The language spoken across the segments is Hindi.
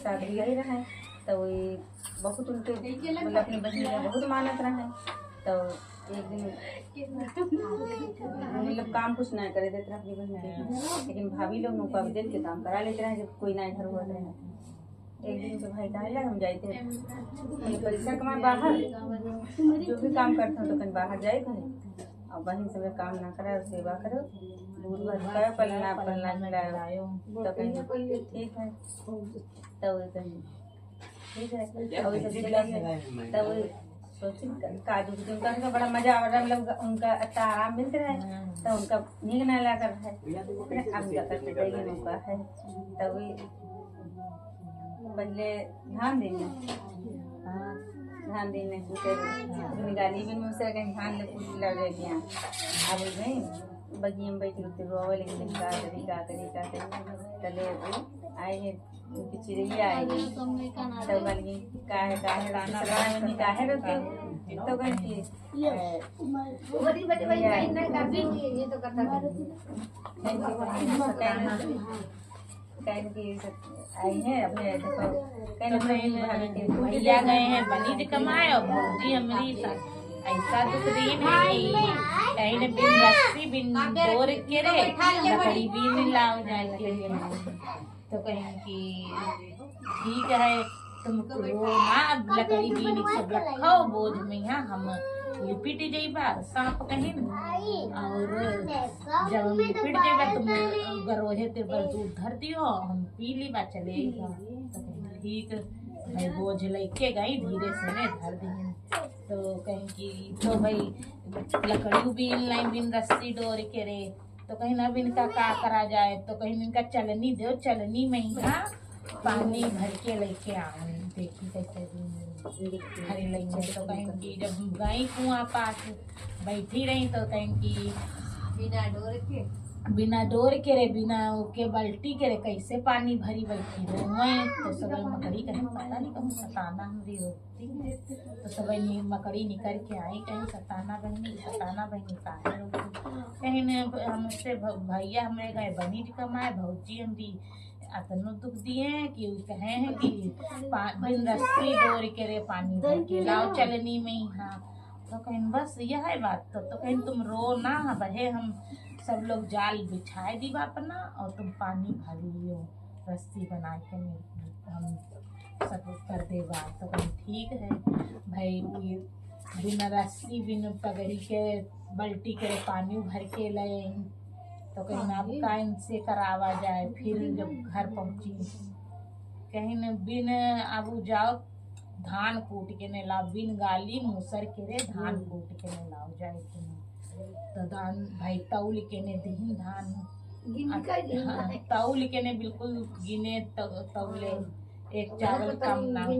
शादी गई रहे तो वही बहुत उनके मतलब अपनी बहन ने बहुत मानत रहे। तो एक दिन मतलब काम कुछ नहीं करे देते रहे अपनी बहन के, लेकिन भाभी लोग उनको अब देख के काम करा लेते रहे जब कोई ना इधर हुआ रहे। एक दिन से भाई कहे हम जाते हैं पैसा कमाए बाहर, जो भी काम करते हो तो कहीं बाहर जाए कहे और बहन से काम ना करे, सेवा करो, दूध भर पलना पलना खिलाओ तो कहीं ठीक है। तो वही कहीं ठीक है और तब वही सोची काजू की उनका तो बड़ा मजा आ रहा, मतलब उनका अच्छा आराम मिलते रहे तो उनका नींद नहीं लगा है उनका करते देगी उनका है। तभी पहले ध्यान देना, हाँ ध्यान देने निकाली भी मुझसे कहीं ध्यान ले पूछ लग गया। अब नहीं बगिया में बैठी होती रोवे, लेकिन का करी तले आए हैं उनकी चिड़ैया आएगी तब वाली काहे रोते तो कहती आई है अपने भैया गए हैं बनी कमाए और भौजी हमारी ऐसा दुख दी नहीं कहीं ने बिन रस्सी बिन डोर के रे लकड़ी भी लाओ जाए तो कहीं की ठीक है तुम ना लकड़ी भी सब रखो बोझ में यहाँ हम लिपिट जाइबा सांप कहीं और जब हम लिपिट जाइबा तुम गरोहे तेरे पर दूध धर दियो हम पी लीबा चलेगा तो ठीक भाई बोझ लेके गई धीरे से ने धर दी तो कहीं की तो भाई लकड़ी भी लाइन बिन रस्सी डोर के रे तो कहीं ना भी इनका का करा जाए तो कहीं इनका चलनी दो चलनी में यहाँ पानी भर के लेके आओ देखी कैसे भरी लेके तो कहीं की जब गई कुआं पास बैठी रही तो कहीं की बिना डोर के रे बिना के बाल्टी के रे कैसे पानी भरी बैठी रही तो सब मकड़ी कहीं पता नहीं कहूँ सताना हमारी रोकती तो सब मकड़ी निकल के आई कहीं सताना बहनी काहे रोकती कहीं हमसे भैया हमारे गए बनी कमाए भौजी हमारी अतनो दुख दिए हैं कि कहे हैं कि बिन रस्सी डोर के रे पानी भर के लाओ चलनी में यहाँ तो कहीं बस यह है बात तो कहीं तुम रो ना बहे हम सब लोग जाल बिछाए दी अपना और तुम पानी भर लियो रस्सी बना के हम सब कर दे बात तो कहीं ठीक है भाई बिना रस्सी बिन पगड़ी के बल्टी के पानी भर के लाए तो कहीं अब का इनसे करावा जाए। फिर जब घर पहुंची कहीं न बिन अब जाओ धान कूट के ने लाओ बिन गाली मूसर के रे धान कूट के ने लाओ जाए तो धान भाई तौल के ने दही धान तौल के ने बिल्कुल गिने तौले एक चावल कम ना हो।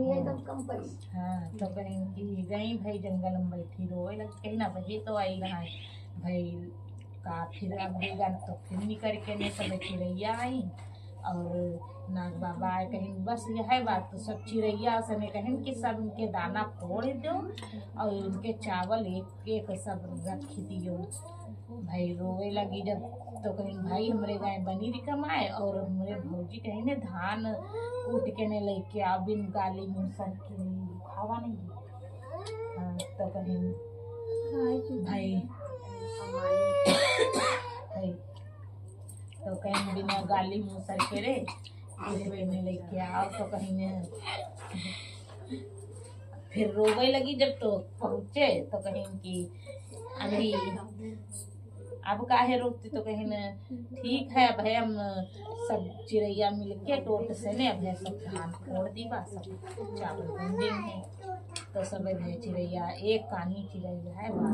हाँ तो कहीं की गई भाई जंगल में बैठी रोए लगी कहीं ना भाई तो आई रहा भाई का फिर अब देगा तो फिर निकल के ने सब चिड़ैया आई और नाग बाबा आए कहीं बस यह बात तो सब चिड़ैया से ने कहीं कि सब उनके दाना फोड़ दो और उनके चावल एक एक सब रख दियो। भाई रोवे लगी जब तो कहीं भाई हमारे गाय बनी कमाए और हमारे भौजी कहीं ने धान कूट के ने लेके आओ बिन गाली मूसर के खावा नहीं। हाँ तो कहीं भाई तो कहीं बिना गाली मूसर के रे ने लेके आओ तो कहीं ने फिर रोवे लगी जब तो पहुँचे तो कहीं की अभी अब काहे रोकती तो कहीं न ठीक है भाई हम सब चिड़ैया मिल के टोट से ने अब सब धान फोड़ दी बा सब चावल बन देंगे तो सब है चिड़ैया एक कानी चिड़ैया है वहाँ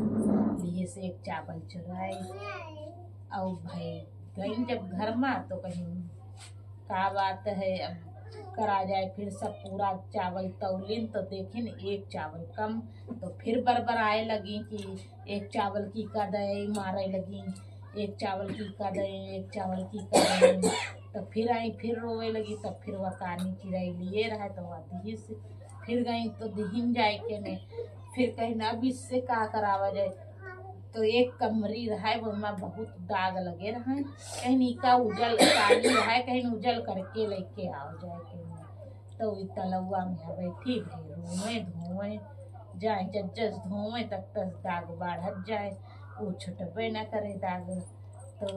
लिए से एक चावल चुराए और भाई गई जब घर में तो कहीं का बात है अब करा जाए फिर सब पूरा चावल तौलिन तो देखें एक चावल कम तो फिर बरबर आए लगी कि एक चावल की कदई मारे लगी एक चावल की कदई एक चावल की कदई तो फिर आई फिर रोवे लगी तब फिर वह कानी चिड़ाई लिए रहा तो वह दही से फिर गई तो दहीन जाए के ने फिर कहीं ना अब इससे का करावा जाए तो एक कमरी रहा वो में बहुत दाग लगे रहे कहीं नीका उजल काली रहा कहीं उजल करके लेके आओ जाए कहीं तो तलुआ में बैठी भाई रोए धोए जाए जज्जस धोए तक तक दाग बढ़त जाए वो छुटबे न करे दाग। तो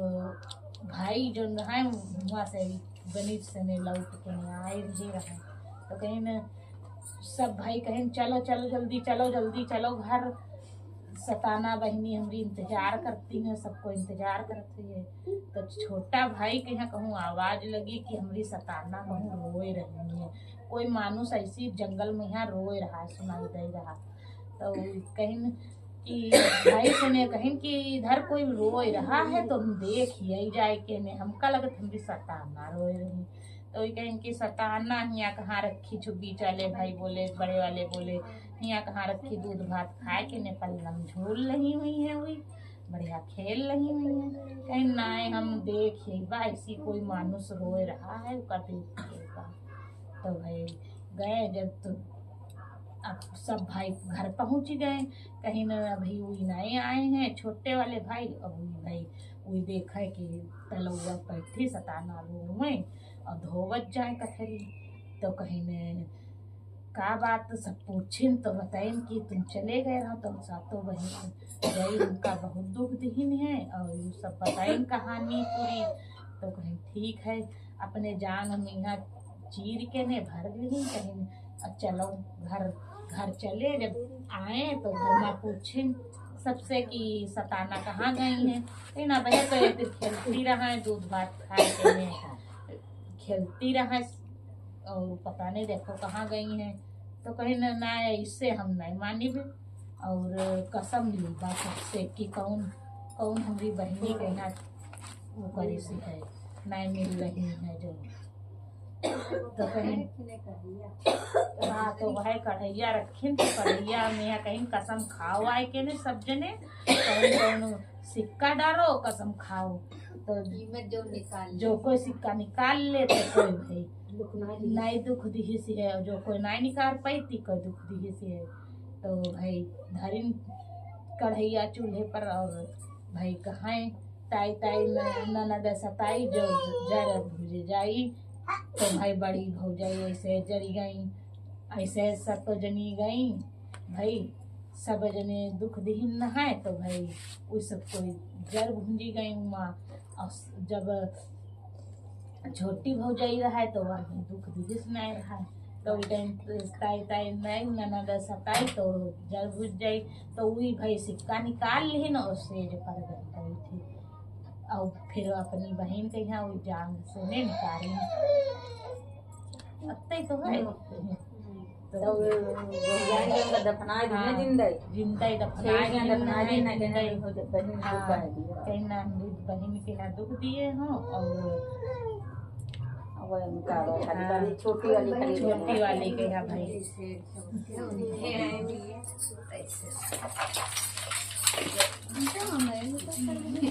भाई जो है वहाँ से गणित से ने लौट के आए रहे रहे तो कहीं न सब भाई कहें चलो चलो जल्दी चलो घर, सताना बहनी हमारी इंतजार करती है, सबको इंतजार करती है। तो छोटा भाई के यहाँ कहूँ आवाज लगी कि हमारी सताना कहूँ रोए रही है, कोई मानुस ऐसी जंगल में यहाँ रोए रहा सुनाई दे रहा। तो कहीं कि भाई से ने कहीं कि इधर कोई रोए रहा है तो हम देख ही जाए के ने हमका लगत हमारी सताना रोए रही। तो कहें कि सताना यहाँ कहाँ रखी छुपी चले भाई बोले बड़े वाले बोले यहाँ कहाँ रखी दूध भात खाए के ने पल्लम झूल रही हुई है वही बढ़िया खेल रही हुई है। कहीं ना हम देख बा ऐसी कोई मानुस रोए रहा है उसका देखिएगा। तो भाई गए जब तो अब सब भाई घर पहुंच गए, कहीं न अभी वही नए आए हैं छोटे वाले भाई। अब भाई वही देखा कि तलुआ बैठी सताना रोए और धोवत जाए कथरी। तो कहीं ने का बात सब पूछिन तो बताइन कि तुम चले गए रहो तो सातों बहन गई उनका बहुत दुख दिहिन है और ये सब बताइन कहानी पूरी। तो कहीं ठीक है अपने जान हम यहाँ चीर के ने भर ली कहीं चलो घर चले। जब आए तो घर में पूछिन सबसे कि सताना कहाँ गई हैं। कहीं ना भैया तो एक दिन खेलती रहा है दूध भात खाए के खेलती रहा और पता नहीं देखो कहाँ गई हैं। तो कहीं ना इससे हम नहीं मानी भी और कसम ली बात सबसे कि कौन कौन हमारी बहनी के ना वो करे सी है नहीं मिल रही है जो। तो कहीं हाँ तो भाई कढ़ैया रखी तो कढ़ैया में कहीं कसम खाओ आए के ने सब जने कौन सिक्का डालो कसम खाओ। तो जो कोई सिक्का निकाल ले तो कोई भाई नहीं दुख दिही सी है और जो कोई नहीं निकाल पाती कोई दुख दिही सी है। तो भाई धरिन कढ़ैया चूल्हे पर और भाई कहाँ ताई ताई ननद सताई जो जर भुज जाई। तो भाई बड़ी भौजाई ऐसे जरी गई ऐसे सब तो जनी गई भाई सब जने दुख दिहिन न है। तो भाई वो सब कोई जर भूंजी गई माँ और जब छोटी भौजाई रहा तो वह दुख दिहिस नहीं रहा। तो ताई ताई नहीं ननद सताई तो जल बुझ जाई। तो वही भाई सिक्का निकाल ली न और सेज पर गई थी और फिर अपनी बहन के यहाँ वही जान से नहीं निकाली अब तो है। तो जाएंगे उनका दफना देना जिंदा ही दफना देना कहीं ना बहन के यहाँ दुख दिए हों और छोटी वाली के यहाँ भाई